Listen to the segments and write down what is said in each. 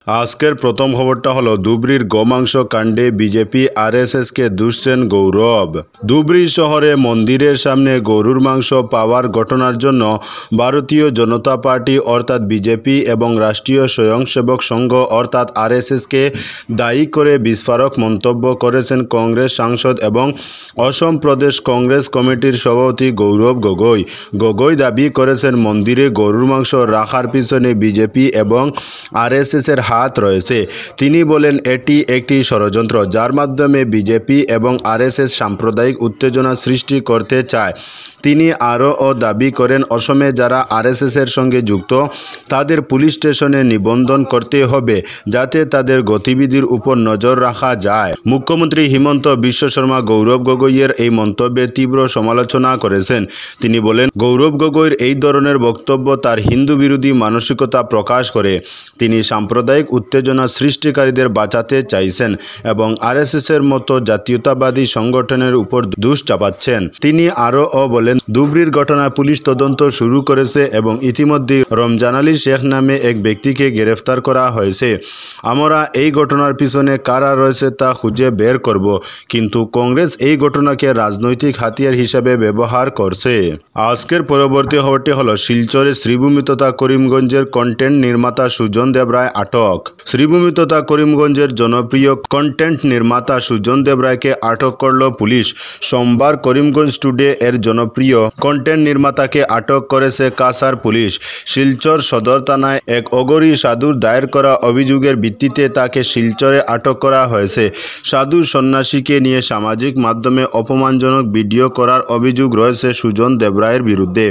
আজকের প্রথম খবরটা হলো ধুবড়ীর গোমাংস কাণ্ডে বিজেপি আরএসএসকে দুষছেন গৌরব। ধুবড়ী শহরে মন্দিরের সামনে গরুর মাংস পাওয়ার ঘটনার জন্য ভারতীয় জনতা পার্টি অর্থাৎ বিজেপি এবং রাষ্ট্রীয় স্বয়ংসেবক সংঘ অর্থাৎ আরএসএসকে দায়ী করে বিস্ফোরক মন্তব্য করেছেন কংগ্রেস সাংসদ এবং অসম প্রদেশ কংগ্রেস কমিটির সভাপতি গৌরব গগৈ। গগৈ দাবি করেছেন মন্দিরে গরুর মাংস রাখার পিছনে বিজেপি এবং আরএসএসের হাত রয়েছে। তিনি বলেন এটি একটি ষড়যন্ত্র যার মাধ্যমে বিজেপি এবং আরএসএস সাম্প্রদায়িক উত্তেজনা সৃষ্টি করতে চায়। তিনি আরও দাবি করেন অসমে যারা আরএসএসের সঙ্গে যুক্ত তাদের পুলিশ স্টেশনে নিবন্ধন করতে হবে যাতে তাদের গতিবিধির উপর নজর রাখা যায়। মুখ্যমন্ত্রী হিমন্ত বিশ্ব শর্মা গৌরব গগৈয়ের এই মন্তব্যের তীব্র সমালোচনা করেছেন। তিনি বলেন গৌরব গগৈর এই ধরনের বক্তব্য তার হিন্দু বিরোধী মানসিকতা প্রকাশ করে। তিনি সাম্প্রদায়িক উত্তেজনা সৃষ্টিকারীদের বাঁচাতে চাইছেন এবং আরএসএসের মতো জাতীয়তাবাদী সংগঠনের উপর দোষ চাপাচ্ছেন। তিনি আরও বলেন ধুবড়ীর ঘটনায় পুলিশ তদন্ত শুরু করেছে এবং ইতিমধ্যে রমজান আলী শেখ নামে এক ব্যক্তিকে গ্রেফতার করা হয়েছে। আমরা এই ঘটনার পিছনে কারা রয়েছে তা খুঁজে বের করব, কিন্তু কংগ্রেস এই ঘটনাকে রাজনৈতিক হাতিয়ার হিসেবে ব্যবহার করছে। আজকের পরবর্তী খবরটি হলো শিলচরে শ্রীভূমি তথা করিমগঞ্জের কন্টেন্ট নির্মাতা সুজন দেব রায় আটক। শ্রীভূমি তথা করিমগঞ্জের জনপ্রিয় কন্টেন্ট নির্মাতা সুজন দেব রায়কে আটক করল পুলিশ। সোমবার করিমগঞ্জ টুডে এর জনপ্রিয় কন্টেন্ট নির্মাতাকে আটক করেছে কাছাড় পুলিশ। শিলচর সদর থানায় এক অগরী সাধুর দায়ের করা অভিযোগের ভিত্তিতে তাকে শিলচরে আটক করা হয়েছে। সাধু সন্ন্যাসীকে নিয়ে সামাজিক মাধ্যমে অপমানজনক ভিডিও করার অভিযোগ রয়েছে সুজন দেব রায়ের বিরুদ্ধে।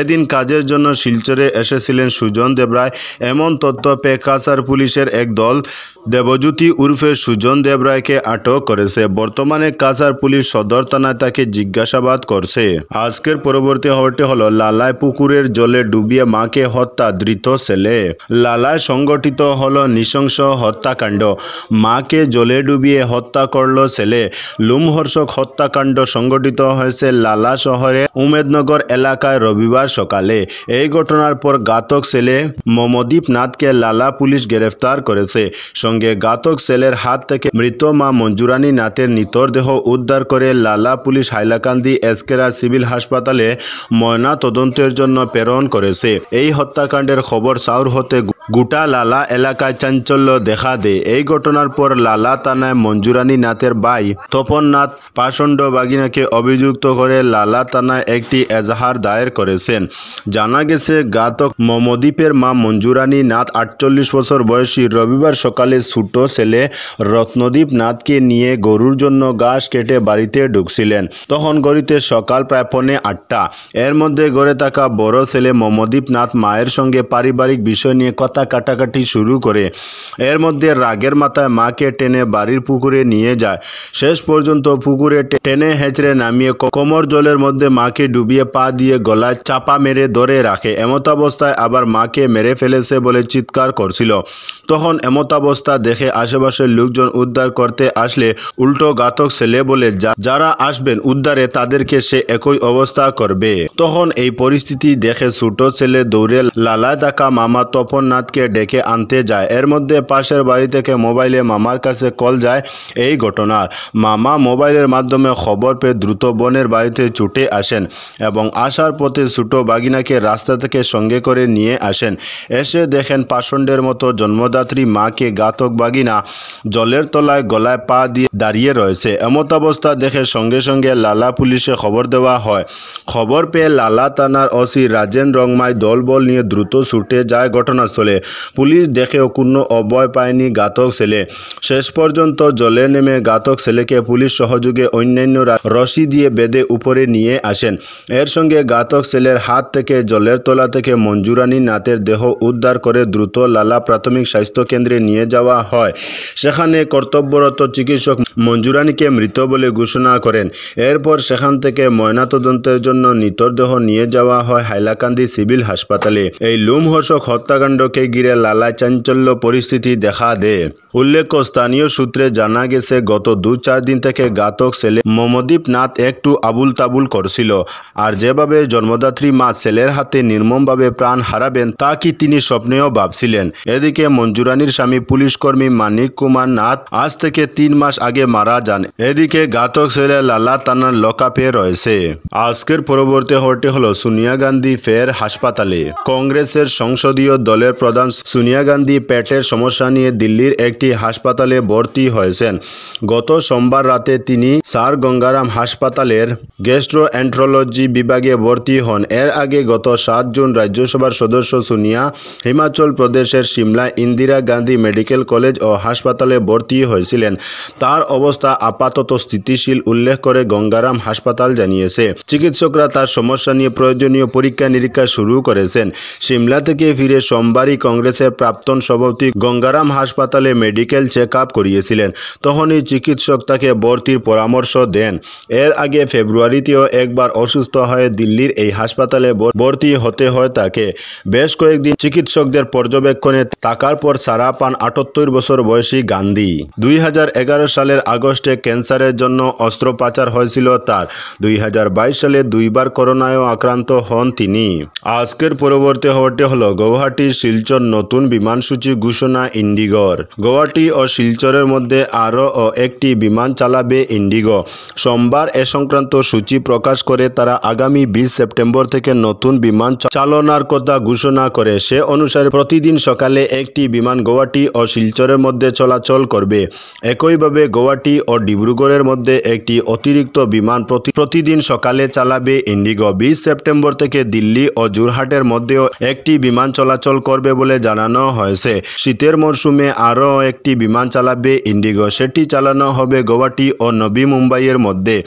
এদিন কাজের জন্য শিলচরে এসেছিলেন সুজন দেব রায়। এমন তথ্য পেয়ে কাছাড় পুলিশের এক দল দেবজ্যোতি উর্ফে সুজন দেব রায়কে আটক করেছে। বর্তমানে কাছাড় পুলিশ সদর থানায় তাকে জিজ্ঞাসাবাদ করছে। আজকের পরবর্তী খবরটি হলো লালায় পুকুরের জলে ডুবিয়ে মাকে হত্যা ধৃত ছেলে। লালায় সংগঠিত হলো নৃশংস হত্যাকাণ্ড। মাকে জলে ডুবিয়ে হত্যা করল ছেলে। লোমহর্ষক হত্যাকাণ্ড সংগঠিত হয়েছে লালা শহরে উমেদনগর এলাকায় রবিবার সকালে। এই ঘটনার পর ঘাতক ছেলে মমদীপ নাথকে লালা পুলিশ গ্রেফতার করেছে। সঙ্গে ঘাতক ছেলের হাত থেকে মৃত মা মঞ্জুরানী নাথের মৃতদেহ উদ্ধার করে লালা পুলিশ হাইলাকান্দি এসকেরা সিভিল হাসপাতালে ময়না তদন্তের জন্য প্রেরণ করেছে। এই হত্যাকাণ্ডের খবর চাউর হতে গোটা লালা এলাকায় চাঞ্চল্য দেখা দেয়। এই ঘটনার পর লালা থানায় মঞ্জুরানী নাথের ভাই তপন নাথ পাষণ্ড বাগিনাকে অভিযুক্ত করে লালা থানায় একটি এজাহার দায়ের করেছেন। জানা গেছে ঘাতক মমদীপের মা মঞ্জুরানী নাথ 48 বছর বয়সী রবিবার সকালে ছোট ছেলে রত্নদীপ নাথকে নিয়ে গরুর জন্য ঘাস কেটে বাড়িতে ঢুকছিলেন। তখন ঘড়িতে সকাল প্রায় 8:45। এর মধ্যে ঘরে থাকা বড় ছেলে মমদীপ নাথ মায়ের সঙ্গে পারিবারিক বিষয় নিয়ে কথা কাটাকাটি শুরু করে। এর মধ্যে রাগের মাথায় মাকে টেনে বাড়ির পুকুরে নিয়ে যায়। শেষ পর্যন্ত পুকুরে টেনে হেঁচড়ে নামিয়ে কোমর জলের মধ্যে মাকে ডুবিয়ে পা দিয়ে গলায় চাপা মেরে ধরে রাখে। এমতাবস্থায় আবার মাকে মেরে ফেলেছে বলে চিৎকার করছিল। তখন এমতাবস্থা দেখে আশেপাশের লোকজন উদ্ধার করতে আসলে উল্টো ঘাতক ছেলে বলে যারা আসবেন উদ্ধারে তাদেরকে সে একই অবস্থা করবে। তখন এই পরিস্থিতি দেখে ছোট ছেলে দৌড়ে লালায় থাকা মামা তপন নাথকে ডেকে আনতে যায়। এর মধ্যে পাশের বাড়ি থেকে মোবাইলে মামার কাছে কল যায় এই ঘটনার। মামা মোবাইলের মাধ্যমে খবর পেয়ে দ্রুত বোনের বাড়িতে ছুটে আসেন এবং আসার পথে ছোট বাগিনাকে রাস্তা থেকে সঙ্গে করে নিয়ে আসেন। এসে দেখেন পাষণ্ডের মতো জন্মদাত্রী মাকে ঘাতক বাগিনা জলের তলায় গলায় পা দিয়ে দাঁড়িয়ে রয়েছে। এমতাবস্থা দেখে সঙ্গে সঙ্গে লালা পুলিশে খবর দেওয়া হয়। খবর পেয়ে লালা থানার ওসি রাজেন রংমাই দলবল নিয়ে দ্রুত ছুটে যায় ঘটনাস্থলে। পুলিশ দেখেও কোনো অভয় পায়নি ঘাতক ছেলে। শেষ পর্যন্ত জলে নেমে ঘাতক ছেলেকে পুলিশ সহযোগে অন্যান্যরা রশি দিয়ে বেঁধে উপরে নিয়ে আসেন। এর সঙ্গে ঘাতক ছেলের হাত থেকে জলের তলা থেকে মঞ্জুরানী নাথের দেহ উদ্ধার করে দ্রুত লালা প্রাথমিক স্বাস্থ্য কেন্দ্রে নিয়ে যাওয়া হয়। সেখানে কর্তব্যরত চিকিৎসক মঞ্জুরানীকে মৃত বলে ঘোষণা করেন। এরপর সেখান থেকে ময়নাতদন্তের জন্য মৃতদেহ নিয়ে যাওয়া হয় হাইলাকান্দি সিভিল হাসপাতালে। এই লোমহর্ষক হত্যাকাণ্ডকে ঘিরে লালায় চাঞ্চল্য পরিস্থিতি দেখা দেয়। উল্লেখ্য, স্থানীয় সূত্রে জানা গেছে গত 2-4 দিন থেকে ঘাতক ছেলে মমদীপ নাথ একটু আবুল তাবুল করছিল। আর যেভাবে জন্মদাত্রী মা ছেলের হাতে নির্মমভাবে প্রাণ হারাবেন তা কি তিনি স্বপ্নেও ভাবছিলেন। এদিকে মঞ্জুরানীর স্বামী পুলিশকর্মী মানিক কুমার নাথ আজ থেকে 3 মাস আগে মারা যান। এদিকে ঘাতক ছেলে লালা থানার লকআপে রয়েছে। আজকের পরবর্তী খবরটি হলো সোনিয়া গান্ধী ফের হাসপাতালে। কংগ্রেসের সংসদীয় দলের প্রধান সোনিয়া গান্ধী পেটের সমস্যা নিয়ে দিল্লির একটি হাসপাতালে ভর্তি হয়েছেন। গত সোমবার রাতে তিনি স্যার গঙ্গারাম হাসপাতালের গ্যাস্ট্রোএন্টারোলজি বিভাগে ভর্তি হন। এর আগে গত 7 জুন রাজ্যসভার সদস্য সোনিয়া হিমাচল প্রদেশের সিমলা ইন্দিরা গান্ধী মেডিকেল কলেজ ও হাসপাতালে ভর্তি হয়েছিলেন। তার অবস্থা আপাতত স্থিতিশীল উল্লেখ করে গঙ্গারাম হাসপাতাল জানিয়েছে। চিকিৎসকরা তার সমস্যা নিয়ে প্রয়োজনীয় পরীক্ষা নিরীক্ষা শুরু করেছেন। সিমলা থেকে ফিরে সোমবারই কংগ্রেসের প্রাক্তন সভাপতি গঙ্গারাম হাসপাতালে মেডিকেল চেক আপ করিয়েছিলেন। তখনই চিকিৎসক তাকে ভর্তির পরামর্শ দেন। এর আগে ফেব্রুয়ারিতেও একবার অসুস্থ হয়ে দিল্লির এই হাসপাতালে ভর্তি হতে হয় তাকে। বেশ কয়েকদিন চিকিৎসকদের পর্যবেক্ষণে থাকার পর ছাড়া পান 78 বছর বয়সী গান্ধী। 2011 সালের আগস্টে ক্যান্সারের জন্য অস্ত্রোপচার হয়েছিল তার। 2022 সালে 2বার করোনায়ও আক্রান্ত হন তিনি। আজকের পরবর্তী খবরটি হলো গৌহাটি শিলচর নতুন বিমানসূচি ঘোষণা ইন্ডিগোর। গুয়াহাটি ও শিলচরের মধ্যে আরও একটি বিমান চালাবে ইন্ডিগো। সোমবার এ সংক্রান্ত সূচি প্রকাশ করে তারা আগামী 20 সেপ্টেম্বর থেকে নতুন বিমান চালনার কথা ঘোষণা করে। সে অনুসারে প্রতিদিন সকালে একটি বিমান গুয়াহাটি ও শিলচরের মধ্যে চলাচল করবে। একইভাবে গুয়াহাটি ও ডিব্রুগড়ের মধ্যে একটি অতিরিক্ত বিমান প্রতিদিন সকালে চালাবে ইন্ডিগো। 20 সেপ্টেম্বর থেকে দিল্লি ও জোরহাটের মধ্যেও একটি বিমান চলাচল করবে বলে জানানো হয়েছে। শীতের মরশুমে আরও একটি বিমান চালাবে ইন্ডিগো। সেটি চালানো হবে গুয়াহাটি ও নবী মুম্বাইয়ের মধ্যে।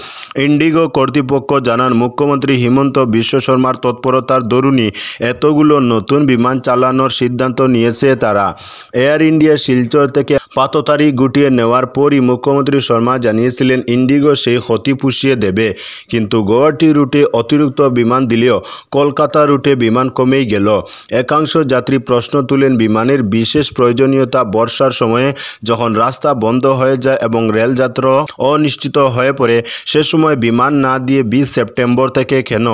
ইন্ডিগো কর্তৃপক্ষ জানান, মুখ্যমন্ত্রী হিমন্ত বিশ্ব শর্মার তৎপরতার দরুনই এতগুলো নতুন বিমান চালানোর সিদ্ধান্ত নিয়েছে তারা। এয়ার ইন্ডিয়া শিলচর থেকে পাততাড়ি গুটিয়ে নেওয়ার পরই মুখ্যমন্ত্রী শর্মা জানিয়েছিলেন ইন্ডিগো সেই ক্ষতি পুষিয়ে দেবে। কিন্তু গুয়াহাটি রুটে অতিরিক্ত বিমান দিলেও কলকাতা রুটে বিমান কমেই গেল। একাংশ যাত্রী প্রশ্ন তুলেন, বিমানের বিশেষ প্রয়োজনীয়তা বর্ষার সময়ে যখন রাস্তা বন্ধ হয়ে যায় এবং রেলযাত্রা অনিশ্চিত হয়ে পড়ে, সে সময় বিমান না দিয়ে 20 সেপ্টেম্বর থেকে কেন?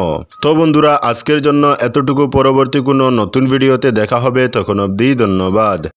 তো বন্ধুরা, আজকের জন্য এতটুকু। পরবর্তী কোনো নতুন ভিডিওতে দেখা হবে, তখন অবধি ধন্যবাদ।